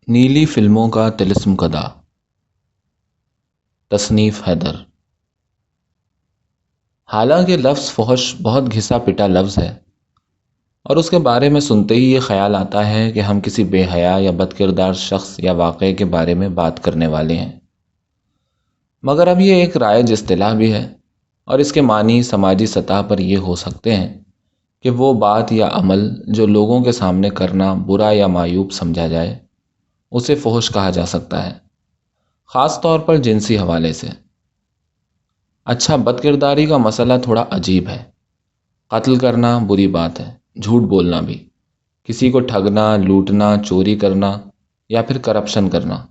نیلی فلموں کا طلسم کدہ، تصنیف حیدر۔ حالانکہ لفظ فحش بہت گھسا پٹا لفظ ہے اور اس کے بارے میں سنتے ہی یہ خیال آتا ہے کہ ہم کسی بے حیا یا بد کردار شخص یا واقعے کے بارے میں بات کرنے والے ہیں، مگر اب یہ ایک رائج اصطلاح بھی ہے اور اس کے معنی سماجی سطح پر یہ ہو سکتے ہیں کہ وہ بات یا عمل جو لوگوں کے سامنے کرنا برا یا معیوب سمجھا جائے اسے فحش کہا جا سکتا ہے، خاص طور پر جنسی حوالے سے۔ اچھا، بد کرداری کا مسئلہ تھوڑا عجیب ہے۔ قتل کرنا بری بات ہے، جھوٹ بولنا بھی، کسی کو ٹھگنا، لوٹنا، چوری کرنا یا پھر کرپشن کرنا،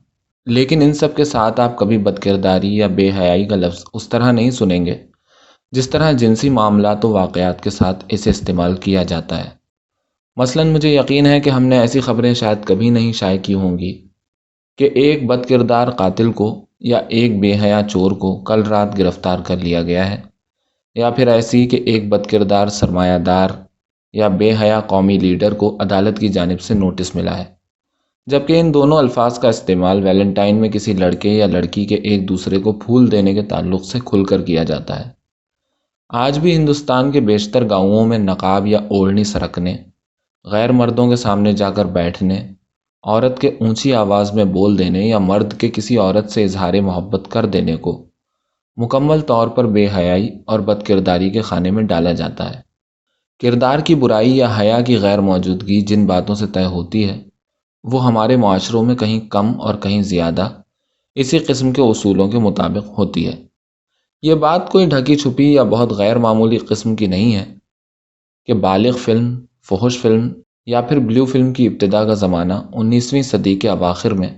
لیکن ان سب کے ساتھ آپ کبھی بد کرداری یا بے حیائی کا لفظ اس طرح نہیں سنیں گے جس طرح جنسی معاملات و واقعات کے ساتھ اسے استعمال کیا جاتا ہے۔ مثلاً مجھے یقین ہے کہ ہم نے ایسی خبریں شاید کبھی نہیں شائع کی ہوں گی کہ ایک بد کردار قاتل کو یا ایک بے حیا چور کو کل رات گرفتار کر لیا گیا ہے، یا پھر ایسی کہ ایک بد کردار سرمایہ دار یا بے حیا قومی لیڈر کو عدالت کی جانب سے نوٹس ملا ہے، جبکہ ان دونوں الفاظ کا استعمال ویلنٹائن میں کسی لڑکے یا لڑکی کے ایک دوسرے کو پھول دینے کے تعلق سے کھل کر کیا جاتا ہے۔ آج بھی ہندوستان کے بیشتر گاؤں میں نقاب یا اوڑھنی سرکنے، غیر مردوں کے سامنے جا کر بیٹھنے، عورت کے اونچی آواز میں بول دینے یا مرد کے کسی عورت سے اظہار محبت کر دینے کو مکمل طور پر بے حیائی اور بد کرداری کے خانے میں ڈالا جاتا ہے۔ کردار کی برائی یا حیا کی غیر موجودگی جن باتوں سے طے ہوتی ہے وہ ہمارے معاشروں میں کہیں کم اور کہیں زیادہ اسی قسم کے اصولوں کے مطابق ہوتی ہے۔ یہ بات کوئی ڈھکی چھپی یا بہت غیر معمولی قسم کی نہیں ہے کہ بالغ فلم، فحش فلم یا پھر بلیو فلم کی ابتدا کا زمانہ 19ویں صدی کے اواخر میں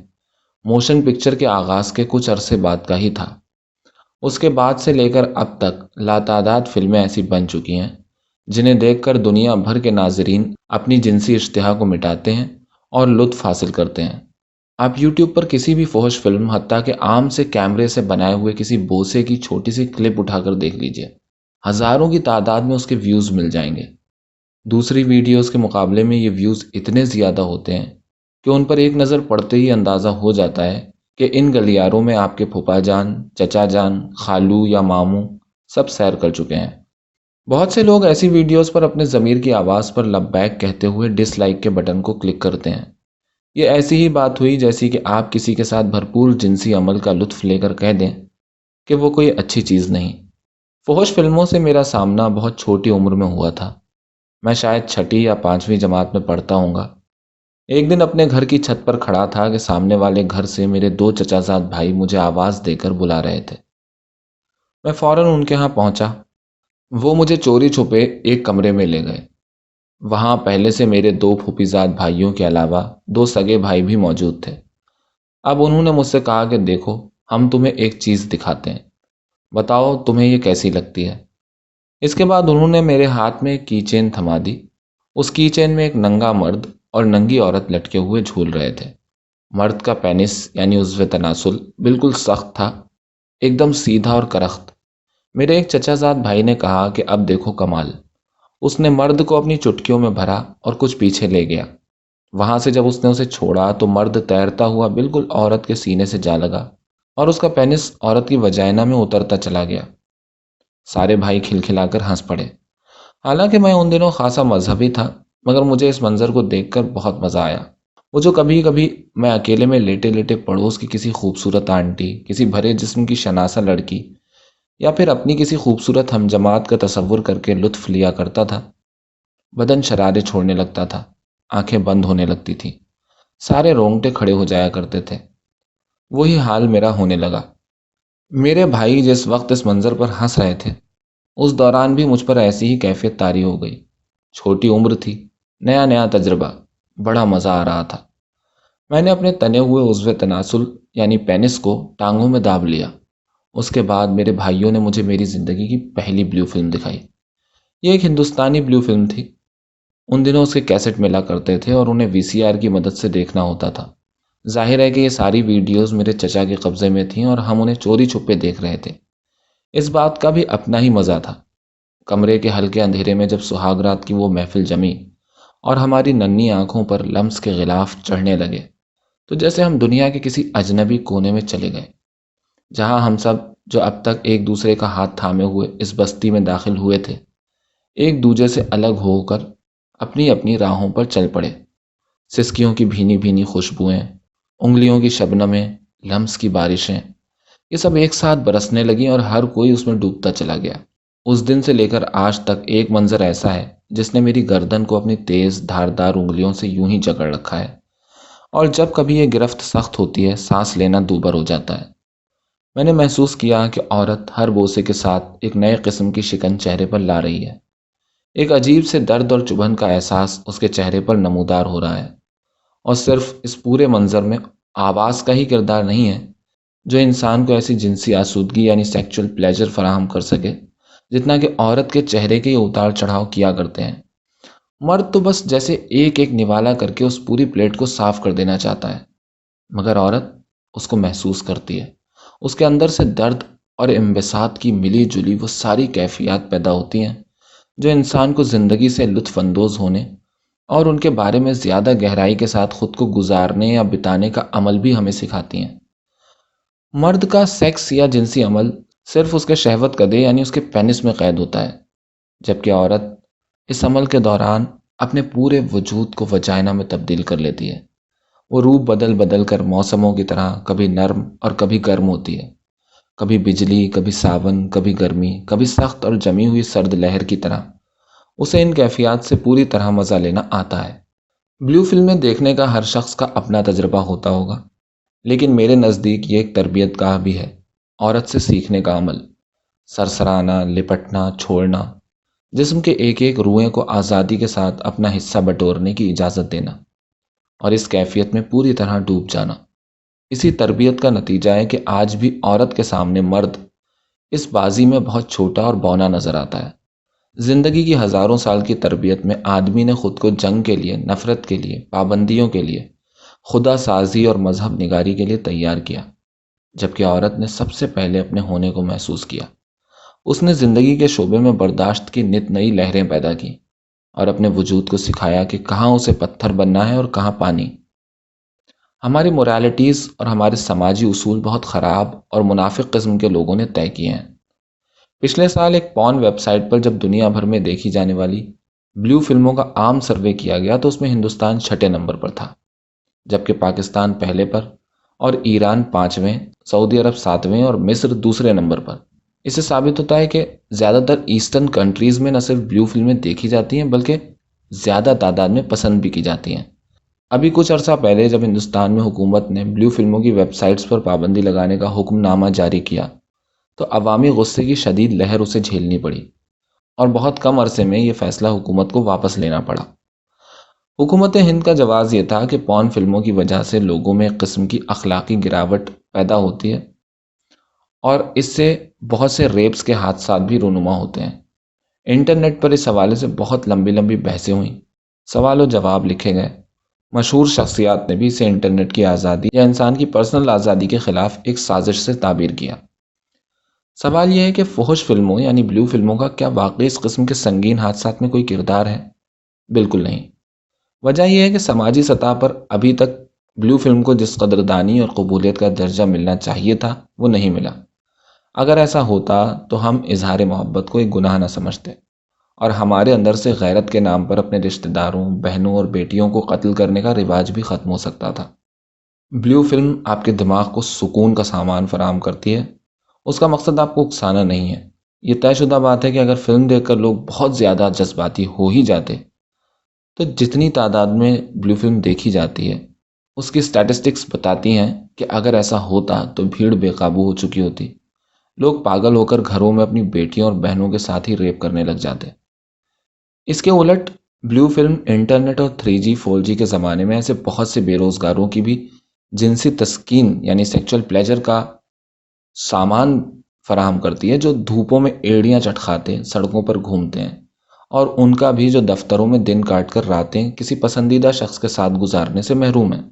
موشن پکچر کے آغاز کے کچھ عرصے بعد کا ہی تھا۔ اس کے بعد سے لے کر اب تک لاتعداد فلمیں ایسی بن چکی ہیں جنہیں دیکھ کر دنیا بھر کے ناظرین اپنی جنسی اشتہا کو مٹاتے ہیں اور لطف حاصل کرتے ہیں۔ آپ یوٹیوب پر کسی بھی فحش فلم، حتیٰ کہ عام سے کیمرے سے بنائے ہوئے کسی بوسے کی چھوٹی سی کلپ اٹھا کر دیکھ لیجئے، ہزاروں کی تعداد میں اس کے ویوز مل جائیں گے۔ دوسری ویڈیوز کے مقابلے میں یہ ویوز اتنے زیادہ ہوتے ہیں کہ ان پر ایک نظر پڑتے ہی اندازہ ہو جاتا ہے کہ ان گلیاروں میں آپ کے پھپھا جان، چچا جان، خالو یا ماموں سب سیر کر چکے ہیں۔ بہت سے لوگ ایسی ویڈیوز پر اپنے ضمیر کی آواز پر لبیک کہتے ہوئے ڈس لائک کے بٹن کو کلک کرتے ہیں۔ یہ ایسی ہی بات ہوئی جیسی کہ آپ کسی کے ساتھ بھرپور جنسی عمل کا لطف لے کر کہہ دیں کہ وہ کوئی اچھی چیز نہیں۔ فحش فلموں سے میرا سامنا بہت چھوٹی عمر میں ہوا تھا۔ میں شاید 6 یا 5ویں جماعت میں پڑھتا ہوں گا۔ ایک دن اپنے گھر کی چھت پر کھڑا تھا کہ سامنے والے گھر سے میرے 2 چچا زاد بھائی مجھے آواز دے کر بلا رہے تھے۔ میں فوراً ان کے ہاں پہنچا۔ وہ مجھے چوری چھپے ایک کمرے میں لے گئے۔ وہاں پہلے سے میرے 2 پھوپھی زاد بھائیوں کے علاوہ 2 سگے بھائی بھی موجود تھے۔ اب انہوں نے مجھ سے کہا کہ دیکھو، ہم تمہیں ایک چیز دکھاتے ہیں، بتاؤ تمہیں یہ کیسی لگتی ہے۔ اس کے بعد انہوں نے میرے ہاتھ میں ایک کی چین تھما دی۔ اس کی چین میں ایک ننگا مرد اور ننگی عورت لٹکے ہوئے جھول رہے تھے۔ مرد کا پینس یعنی عضو تناسل بالکل سخت تھا، ایک دم سیدھا اور کرخت۔ میرے ایک چچا زاد بھائی نے کہا کہ اب دیکھو کمال۔ اس نے مرد کو اپنی چٹکیوں میں بھرا اور کچھ پیچھے لے گیا۔ وہاں سے جب اس نے اسے چھوڑا تو مرد تیرتا ہوا بالکل عورت کے سینے سے جا لگا اور اس کا پینس عورت کی وجائنا میں اترتا چلا گیا۔ سارے بھائی کھلکھلا کر ہنس پڑے۔ حالانکہ میں ان دنوں خاصا مذہبی تھا، مگر مجھے اس منظر کو دیکھ کر بہت مزہ آیا۔ وہ جو کبھی کبھی میں اکیلے میں لیٹے لیٹے پڑوس کی کسی خوبصورت آنٹی، کسی بھرے جسم کی شناسا لڑکی یا پھر اپنی کسی خوبصورت ہم جماعت کا تصور کر کے لطف لیا کرتا تھا، بدن شرارے چھوڑنے لگتا تھا، آنکھیں بند ہونے لگتی تھی، سارے رونگٹے کھڑے ہو جایا کرتے تھے۔ وہی حال میرا ہونے لگا۔ میرے بھائی جس وقت اس منظر پر ہنس رہے تھے اس دوران بھی مجھ پر ایسی ہی کیفیت طاری ہو گئی۔ چھوٹی عمر تھی، نیا نیا تجربہ، بڑا مزہ آ رہا تھا۔ میں نے اپنے تنے ہوئے عضو تناسل یعنی پینس کو ٹانگوں میں داب لیا۔ اس کے بعد میرے بھائیوں نے مجھے میری زندگی کی پہلی بلیو فلم دکھائی۔ یہ ایک ہندوستانی بلیو فلم تھی۔ ان دنوں اس کے کیسٹ ملا کرتے تھے اور انہیں VCR کی مدد سے دیکھنا ہوتا تھا۔ ظاہر ہے کہ یہ ساری ویڈیوز میرے چچا کے قبضے میں تھیں اور ہم انہیں چوری چھپے دیکھ رہے تھے۔ اس بات کا بھی اپنا ہی مزہ تھا۔ کمرے کے ہلکے اندھیرے میں جب سہاگ رات کی وہ محفل جمی اور ہماری ننھی آنکھوں پر لمس کے غلاف چڑھنے لگے تو جیسے ہم دنیا کے کسی اجنبی کونے میں چلے گئے، جہاں ہم سب جو اب تک ایک دوسرے کا ہاتھ تھامے ہوئے اس بستی میں داخل ہوئے تھے، ایک دوسرے سے الگ ہو کر اپنی اپنی راہوں پر چل پڑے۔ سسکیوں کی بھینی بھینی خوشبوئیں، انگلیوں کی شبنمیں، لمس کی بارشیں، یہ سب ایک ساتھ برسنے لگیں اور ہر کوئی اس میں ڈوبتا چلا گیا۔ اس دن سے لے کر آج تک ایک منظر ایسا ہے جس نے میری گردن کو اپنی تیز دھاردار انگلیوں سے یوں ہی جکڑ رکھا ہے، اور جب کبھی یہ گرفت سخت ہوتی ہے سانس لینا دوبر ہو جاتا ہے۔ میں نے محسوس کیا کہ عورت ہر بوسے کے ساتھ ایک نئے قسم کی شکن چہرے پر لا رہی ہے۔ ایک عجیب سے درد اور چبھن کا احساس اس کے چہرے پر نمودار ہو رہا ہے، اور صرف اس پورے منظر میں آواز کا ہی کردار نہیں ہے جو انسان کو ایسی جنسی آسودگی یعنی سیکچول پلیجر فراہم کر سکے جتنا کہ عورت کے چہرے کے یہ اتار چڑھاؤ کیا کرتے ہیں۔ مرد تو بس جیسے ایک ایک نوالا کر کے اس پوری پلیٹ کو صاف کر دینا چاہتا ہے، مگر عورت اس کو محسوس کرتی ہے۔ اس کے اندر سے درد اور انبساط کی ملی جلی وہ ساری کیفیات پیدا ہوتی ہیں جو انسان کو زندگی سے لطف اندوز ہونے اور ان کے بارے میں زیادہ گہرائی کے ساتھ خود کو گزارنے یا بتانے کا عمل بھی ہمیں سکھاتی ہیں۔ مرد کا سیکس یا جنسی عمل صرف اس کے شہوت کدے یعنی اس کے پینس میں قید ہوتا ہے، جبکہ عورت اس عمل کے دوران اپنے پورے وجود کو وجائنا میں تبدیل کر لیتی ہے۔ وہ روپ بدل بدل کر موسموں کی طرح کبھی نرم اور کبھی گرم ہوتی ہے، کبھی بجلی، کبھی ساون، کبھی گرمی، کبھی سخت اور جمی ہوئی سرد لہر کی طرح۔ اسے ان کیفیات سے پوری طرح مزہ لینا آتا ہے۔ بلیو فلمیں دیکھنے کا ہر شخص کا اپنا تجربہ ہوتا ہوگا، لیکن میرے نزدیک یہ ایک تربیت گاہ بھی ہے، عورت سے سیکھنے کا عمل، سرسرانا، لپٹنا، چھوڑنا، جسم کے ایک ایک روئے کو آزادی کے ساتھ اپنا حصہ بٹورنے کی اجازت دینا، اور اس کیفیت میں پوری طرح ڈوب جانا۔ اسی تربیت کا نتیجہ ہے کہ آج بھی عورت کے سامنے مرد اس بازی میں بہت چھوٹا اور بونا نظر آتا ہے۔ زندگی کی ہزاروں سال کی تربیت میں آدمی نے خود کو جنگ کے لیے، نفرت کے لیے، پابندیوں کے لیے، خدا سازی اور مذہب نگاری کے لیے تیار کیا، جبکہ عورت نے سب سے پہلے اپنے ہونے کو محسوس کیا۔ اس نے زندگی کے شعبے میں برداشت کی نت نئی لہریں پیدا کی اور اپنے وجود کو سکھایا کہ کہاں اسے پتھر بننا ہے اور کہاں پانی۔ ہماری موریلٹیز اور ہمارے سماجی اصول بہت خراب اور منافق قسم کے لوگوں نے طے کیے ہیں۔ پچھلے سال ایک پون ویب سائٹ پر جب دنیا بھر میں دیکھی جانے والی بلیو فلموں کا عام سروے کیا گیا تو اس میں ہندوستان 6 نمبر پر تھا، جبکہ پاکستان پہلے پر اور ایران 5ویں، سعودی عرب 7ویں اور مصر دوسرے نمبر پر۔ اس سے ثابت ہوتا ہے کہ زیادہ تر ایسٹرن کنٹریز میں نہ صرف بلیو فلمیں دیکھی جاتی ہیں بلکہ زیادہ تعداد میں پسند بھی کی جاتی ہیں۔ ابھی کچھ عرصہ پہلے جب ہندوستان میں حکومت نے بلیو فلموں کی ویب سائٹس پر پابندی لگانے کا حکم نامہ جاری کیا تو عوامی غصے کی شدید لہر اسے جھیلنی پڑی، اور بہت کم عرصے میں یہ فیصلہ حکومت کو واپس لینا پڑا۔ حکومت ہند کا جواز یہ تھا کہ پون فلموں کی وجہ سے لوگوں میں ایک قسم کی اخلاقی گراوٹ پیدا ہوتی ہے اور اس سے بہت سے ریپس کے حادثات بھی رونما ہوتے ہیں۔ انٹرنیٹ پر اس حوالے سے بہت لمبی لمبی بحثیں ہوئیں، سوال و جواب لکھے گئے، مشہور شخصیات نے بھی اسے انٹرنیٹ کی آزادی یا انسان کی پرسنل آزادی کے خلاف ایک سازش سے تعبیر کیا۔ سوال یہ ہے کہ فحش فلموں یعنی بلیو فلموں کا کیا واقعی اس قسم کے سنگین حادثات میں کوئی کردار ہے؟ بالکل نہیں۔ وجہ یہ ہے کہ سماجی سطح پر ابھی تک بلیو فلم کو جس قدردانی اور قبولیت کا درجہ ملنا چاہیے تھا وہ نہیں ملا۔ اگر ایسا ہوتا تو ہم اظہار محبت کو ایک گناہ نہ سمجھتے اور ہمارے اندر سے غیرت کے نام پر اپنے رشتہ داروں، بہنوں اور بیٹیوں کو قتل کرنے کا رواج بھی ختم ہو سکتا تھا۔ بلیو فلم آپ کے دماغ کو سکون کا سامان فراہم کرتی ہے، اس کا مقصد آپ کو اکسانا نہیں ہے۔ یہ طے شدہ بات ہے کہ اگر فلم دیکھ کر لوگ بہت زیادہ جذباتی ہو ہی جاتے تو جتنی تعداد میں بلیو فلم دیکھی جاتی ہے اس کی سٹیٹسٹکس بتاتی ہیں کہ اگر ایسا ہوتا تو بھیڑ بے قابو ہو چکی ہوتی، لوگ پاگل ہو کر گھروں میں اپنی بیٹیوں اور بہنوں کے ساتھ ہی ریپ کرنے لگ جاتے۔ اس کے الٹ بلیو فلم انٹرنیٹ اور 3G 4G کے زمانے میں ایسے بہت سے بے روزگاروں کی بھی جنسی تسکین یعنی سیکچول پلیجر کا سامان فراہم کرتی ہے، جو دھوپوں میں ایڑیاں چٹکھاتے سڑکوں پر گھومتے ہیں، اور ان کا بھی جو دفتروں میں دن کاٹ کر راتیں کسی پسندیدہ شخص کے ساتھ گزارنے سے محروم ہیں۔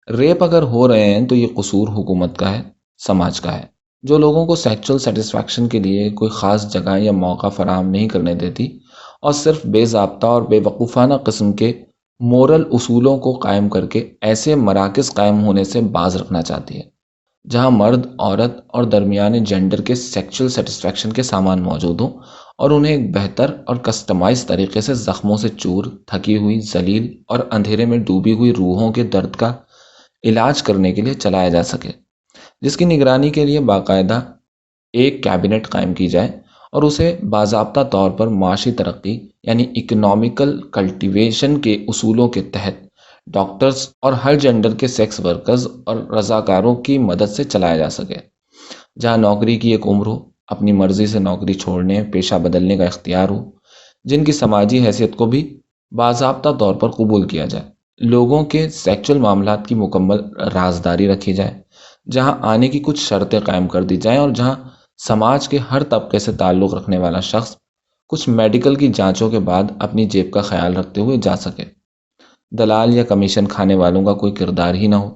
ریپ اگر ہو رہے ہیں تو یہ قصور حکومت کا ہے، سماج کا ہے، جو لوگوں کو سیکچول سیٹسفیکشن کے لیے کوئی خاص جگہ یا موقع فراہم نہیں کرنے دیتی اور صرف بے ضابطہ اور بے وقوفانہ قسم کے مورل اصولوں کو قائم کر کے ایسے مراکز قائم ہونے سے باز رکھنا چاہتی ہے جہاں مرد، عورت اور درمیانے جینڈر کے سیکچول سیٹسفیکشن کے سامان موجود ہوں اور انہیں ایک بہتر اور کسٹمائز طریقے سے زخموں سے چور، تھکی ہوئی، ذلیل اور اندھیرے میں ڈوبی ہوئی روحوں کے درد کا علاج کرنے کے لیے چلایا جا سکے، جس کی نگرانی کے لیے باقاعدہ ایک کیبنٹ قائم کی جائے اور اسے باضابطہ طور پر معاشی ترقی یعنی اکنامیکل کلٹیویشن کے اصولوں کے تحت ڈاکٹرز اور ہر جینڈر کے سیکس ورکرز اور رضاکاروں کی مدد سے چلایا جا سکے، جہاں نوکری کی ایک عمر ہو، اپنی مرضی سے نوکری چھوڑنے، پیشہ بدلنے کا اختیار ہو، جن کی سماجی حیثیت کو بھی باضابطہ طور پر قبول کیا جائے، لوگوں کے سیکچول معاملات کی مکمل رازداری رکھی جائے، جہاں آنے کی کچھ شرطیں قائم کر دی جائیں اور جہاں سماج کے ہر طبقے سے تعلق رکھنے والا شخص کچھ میڈیکل کی جانچوں کے بعد اپنی جیب کا خیال رکھتے ہوئے جا سکے، دلال یا کمیشن کھانے والوں کا کوئی کردار ہی نہ ہو۔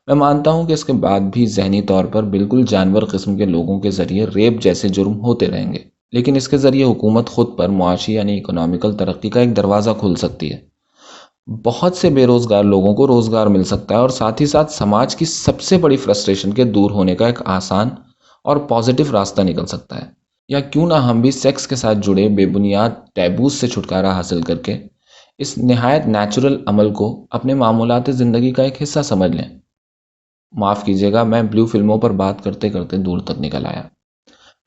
میں مانتا ہوں کہ اس کے بعد بھی ذہنی طور پر بالکل جانور قسم کے لوگوں کے ذریعے ریپ جیسے جرم ہوتے رہیں گے، لیکن اس کے ذریعے حکومت خود پر معاشی یعنی اکنامیکل ترقی کا ایک دروازہ کھول سکتی ہے، بہت سے بے روزگار لوگوں کو روزگار مل سکتا ہے اور ساتھ ہی ساتھ سماج کی سب سے بڑی فرسٹریشن کے دور ہونے کا ایک آسان اور پازیٹیو راستہ نکل سکتا ہے۔ یا کیوں نہ ہم بھی سیکس کے ساتھ جڑے بے بنیاد ٹیبوز سے چھٹکارا حاصل کر کے اس نہایت نیچرل عمل کو اپنے معمولات زندگی کا ایک حصہ سمجھ لیں۔ معاف کیجیے گا، میں بلیو فلموں پر بات کرتے کرتے دور تک نکل آیا۔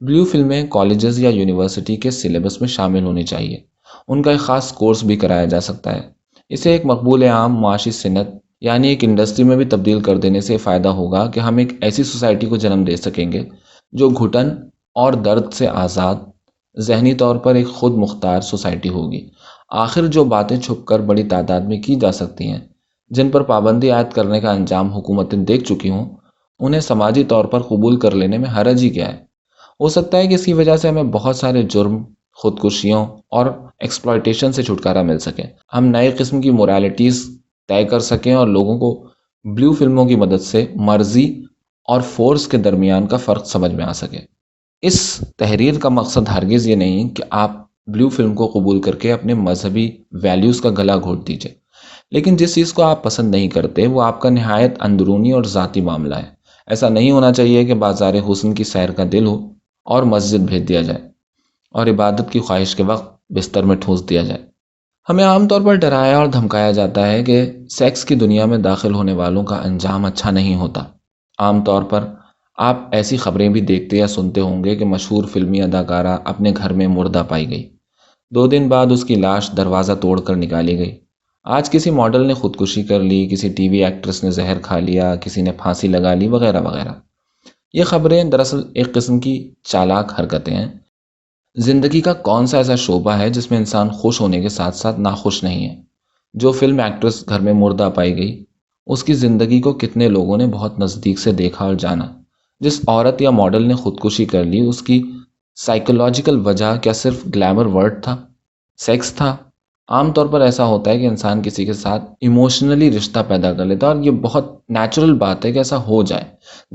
بلیو فلمیں کالجز یا یونیورسٹی کے سلیبس میں شامل ہونی چاہیے، ان کا ایک خاص کورس بھی کرایا جا سکتا ہے۔ اسے ایک مقبول عام معاشی صنعت یعنی ایک انڈسٹری میں بھی تبدیل کر دینے سے فائدہ ہوگا کہ ہم ایک ایسی سوسائٹی کو جنم دے سکیں گے جو گھٹن اور درد سے آزاد، ذہنی طور پر ایک خود مختار سوسائٹی ہوگی۔ آخر جو باتیں چھپ کر بڑی تعداد میں کی جا سکتی ہیں، جن پر پابندی عائد کرنے کا انجام حکومتیں دیکھ چکی ہوں، انہیں سماجی طور پر قبول کر لینے میں حرج ہی کیا ہے؟ ہو سکتا ہے کہ اس کی وجہ سے ہمیں بہت سارے جرم، خودکشیوں اور ایکسپلائٹیشن سے چھٹکارا مل سکے، ہم نئے قسم کی مورالیٹیز طے کر سکیں اور لوگوں کو بلیو فلموں کی مدد سے مرضی اور فورس کے درمیان کا فرق سمجھ میں آ سکے۔ اس تحریر کا مقصد ہرگز یہ نہیں کہ آپ بلیو فلم کو قبول کر کے اپنے مذہبی ویلیوز کا گلا گھونٹ دیجئے، لیکن جس چیز کو آپ پسند نہیں کرتے وہ آپ کا نہایت اندرونی اور ذاتی معاملہ ہے۔ ایسا نہیں ہونا چاہیے کہ بازار حسن کی سیر کا دل ہو اور مسجد بھیج دیا جائے اور عبادت کی خواہش کے وقت بستر میں ٹھونس دیا جائے۔ ہمیں عام طور پر ڈرایا اور دھمکایا جاتا ہے کہ سیکس کی دنیا میں داخل ہونے والوں کا انجام اچھا نہیں ہوتا۔ عام طور پر آپ ایسی خبریں بھی دیکھتے یا سنتے ہوں گے کہ مشہور فلمی اداکارہ اپنے گھر میں مردہ پائی گئی، 2 دن بعد اس کی لاش دروازہ توڑ کر نکالی گئی۔ آج کسی ماڈل نے خودکشی کر لی، کسی ٹی وی ایکٹریس نے زہر کھا لیا، کسی نے پھانسی لگا لی، وغیرہ وغیرہ۔ یہ خبریں دراصل ایک قسم کی چالاک حرکتیں ہیں۔ زندگی کا کون سا ایسا شعبہ ہے جس میں انسان خوش ہونے کے ساتھ ساتھ ناخوش نہیں ہے؟ جو فلم ایکٹریس گھر میں مردہ پائی گئی، اس کی زندگی کو کتنے لوگوں نے بہت نزدیک سے دیکھا اور جانا؟ جس عورت یا ماڈل نے خودکشی کر لی، اس کی سائیکولوجیکل وجہ کیا صرف گلیمر ورڈ تھا، سیکس تھا؟ عام طور پر ایسا ہوتا ہے کہ انسان کسی کے ساتھ ایموشنلی رشتہ پیدا کر لیتا ہے اور یہ بہت نیچرل بات ہے کہ ایسا ہو جائے۔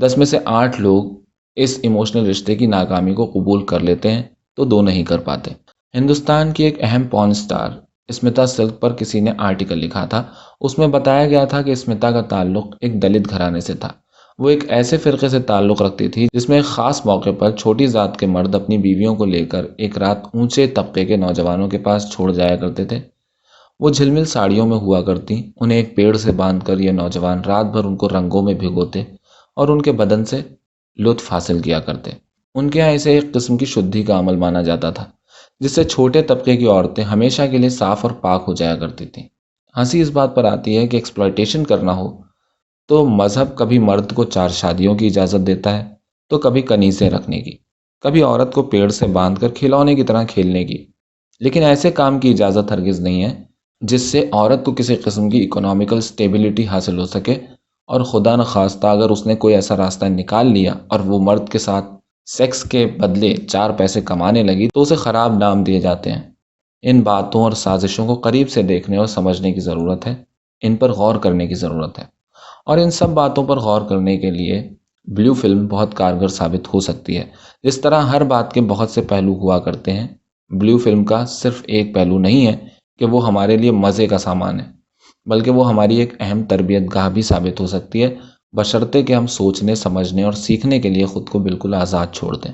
10 میں سے 8 لوگ اس ایموشنل رشتے کی ناکامی کو قبول کر لیتے ہیں تو 2 نہیں کر پاتے۔ ہندوستان کی ایک اہم پورن سٹار اسمتا سلک پر کسی نے آرٹیکل لکھا تھا۔ اس میں بتایا گیا تھا کہ اسمتا کا تعلق ایک دلت گھرانے سے تھا۔ وہ ایک ایسے فرقے سے تعلق رکھتی تھی جس میں ایک خاص موقع پر چھوٹی ذات کے مرد اپنی بیویوں کو لے کر ایک رات اونچے طبقے کے نوجوانوں کے پاس چھوڑ جایا کرتے تھے۔ وہ جھلمل ساڑیوں میں ہوا کرتی، انہیں ایک پیڑ سے باندھ کر یہ نوجوان رات بھر ان کو رنگوں میں بھگوتے اور ان کے بدن سے لطف حاصل کیا کرتے۔ ان کے ہاں اسے ایک قسم کی شدھی کا عمل مانا جاتا تھا، جس سے چھوٹے طبقے کی عورتیں ہمیشہ کے لیے صاف اور پاک ہو جایا کرتی تھیں۔ ہنسی اس بات پر آتی ہے کہ ایکسپلائٹیشن کرنا ہو تو مذہب کبھی مرد کو 4 شادیوں کی اجازت دیتا ہے تو کبھی کنیزیں رکھنے کی، کبھی عورت کو پیڑ سے باندھ کر کھلونے کی طرح کھیلنے کی، لیکن ایسے کام کی اجازت ہرگز نہیں ہے جس سے عورت کو کسی قسم کی اکنامیکل سٹیبلٹی حاصل ہو سکے، اور خدا نخواستہ اگر اس نے کوئی ایسا راستہ نکال لیا اور وہ مرد کے ساتھ سیکس کے بدلے 4 پیسے کمانے لگی تو اسے خراب نام دیے جاتے ہیں۔ ان باتوں اور سازشوں کو قریب سے دیکھنے اور سمجھنے کی ضرورت ہے، ان پر غور کرنے کی ضرورت ہے، اور ان سب باتوں پر غور کرنے کے لیے بلیو فلم بہت کارگر ثابت ہو سکتی ہے۔ جس طرح ہر بات کے بہت سے پہلو ہوا کرتے ہیں، بلیو فلم کا صرف ایک پہلو نہیں ہے کہ وہ ہمارے لیے مزے کا سامان ہے۔ بلکہ وہ ہماری ایک اہم تربیت گاہ بھی ثابت ہو سکتی ہے، بشرطے کہ ہم سوچنے، سمجھنے اور سیکھنے کے لیے خود کو بالکل آزاد چھوڑ دیں۔